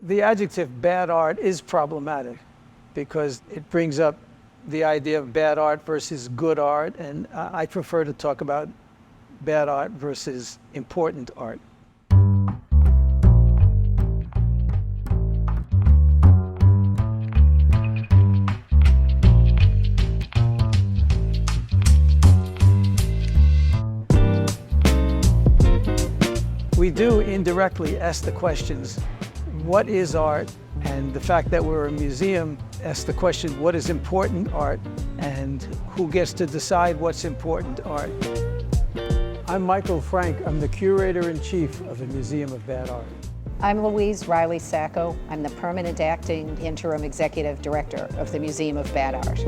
The adjective bad art is problematic because it brings up the idea of bad art versus good art, and I prefer to talk about bad art versus important art. We do indirectly ask the questions, what is art? And the fact that we're a museum asks the question, what is important art? And who gets to decide what's important art? I'm Michael Frank. I'm the curator-in-chief of the Museum of Bad Art. I'm Louise Reilly Sacco. I'm the permanent acting interim executive director of the Museum of Bad Art.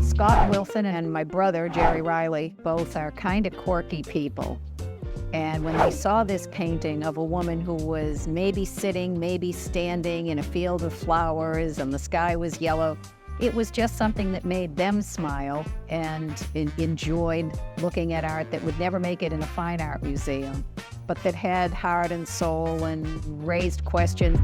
Scott Wilson and my brother, Jerry Reilly, both are kind of quirky people. And when they saw this painting of a woman who was maybe sitting, maybe standing in a field of flowers and the sky was yellow, it was just something that made them smile and enjoyed looking at art that would never make it in a fine art museum, but that had heart and soul and raised questions.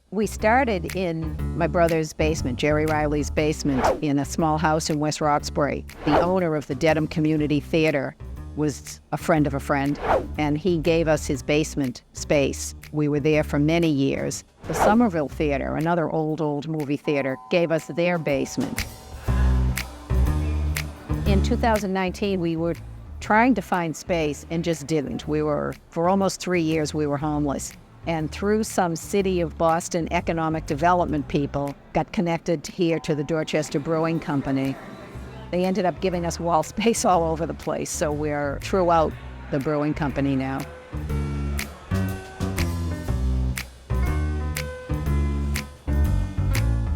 We started in my brother's basement, Jerry Reilly's basement, in a small house in West Roxbury. The owner of the Dedham Community Theater was a friend of a friend, and he gave us his basement space. We were there for many years. The Somerville Theater, another old movie theater, gave us their basement. In 2019, we were trying to find space and just didn't. For almost 3 years, we were homeless. And through some City of Boston economic development people, got connected here to the Dorchester Brewing Company. They ended up giving us wall space all over the place, so we're throughout the brewing company now.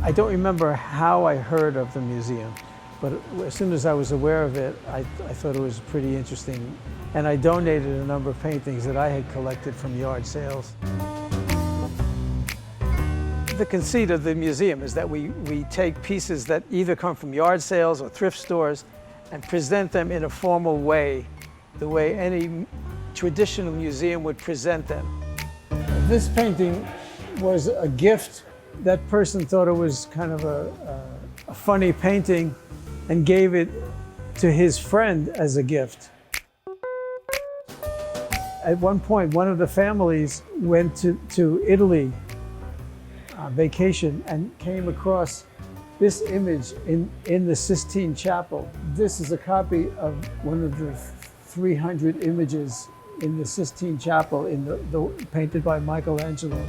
I don't remember how I heard of the museum, but as soon as I was aware of it, I thought it was pretty interesting. And I donated a number of paintings that I had collected from yard sales. The conceit of the museum is that we take pieces that either come from yard sales or thrift stores and present them in a formal way, the way any traditional museum would present them. This painting was a gift. That person thought it was kind of a funny painting and gave it to his friend as a gift. At one point, one of the families went to Italy on vacation and came across this image in the Sistine Chapel. This is a copy of one of the 300 images in the Sistine Chapel painted by Michelangelo.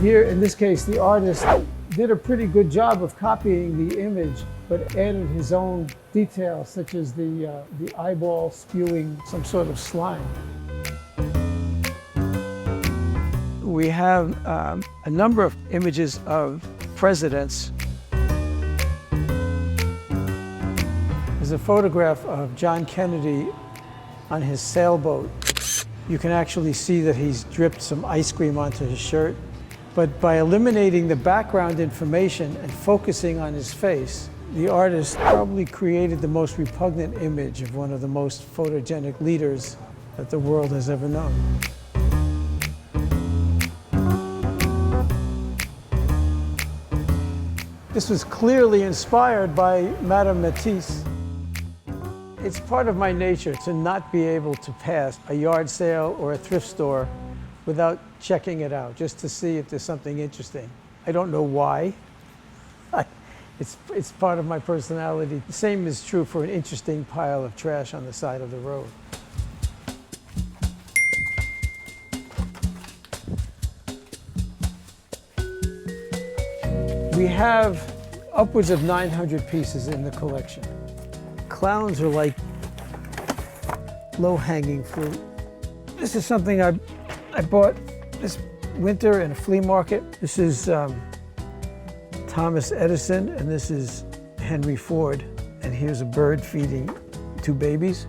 Here, in this case, the artist did a pretty good job of copying the image, but added his own details, such as the eyeball spewing some sort of slime. We have a number of images of presidents. There's a photograph of John Kennedy on his sailboat. You can actually see that he's dripped some ice cream onto his shirt. But by eliminating the background information and focusing on his face, the artist probably created the most repugnant image of one of the most photogenic leaders that the world has ever known. This was clearly inspired by Madame Matisse. It's part of my nature to not be able to pass a yard sale or a thrift store without checking it out, just to see if there's something interesting. I don't know why. It's part of my personality. The same is true for an interesting pile of trash on the side of the road. We have upwards of 900 pieces in the collection. Clowns are like low-hanging fruit. This is something I bought this winter in a flea market. This is Thomas Edison, and this is Henry Ford. And here's a bird feeding two babies.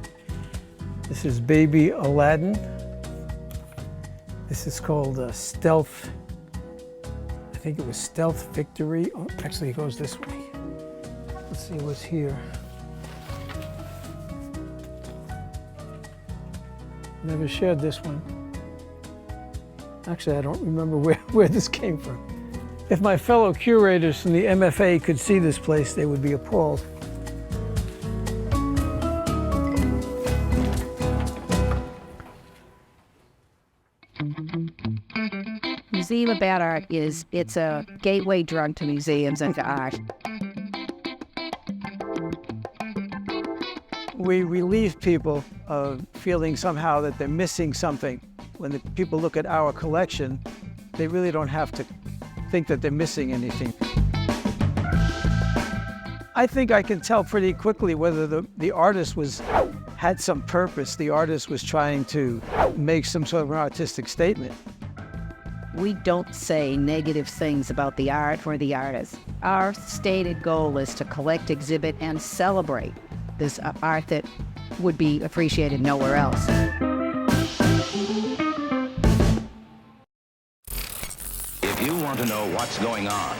This is baby Aladdin. This is called Stealth. I think it was Stealth Victory. Oh, actually, it goes this way. Let's see what's here. Never shared this one. Actually, I don't remember where this came from. If my fellow curators from the MFA could see this place, they would be appalled. Museum about art it's a gateway drug to museums and to art. We relieve people of feeling somehow that they're missing something. When the people look at our collection, they really don't have to think that they're missing anything. I think I can tell pretty quickly whether the artist had some purpose. The artist was trying to make some sort of an artistic statement. We don't say negative things about the art or the artist. Our stated goal is to collect, exhibit, and celebrate this art that would be appreciated nowhere else. If you want to know what's going on,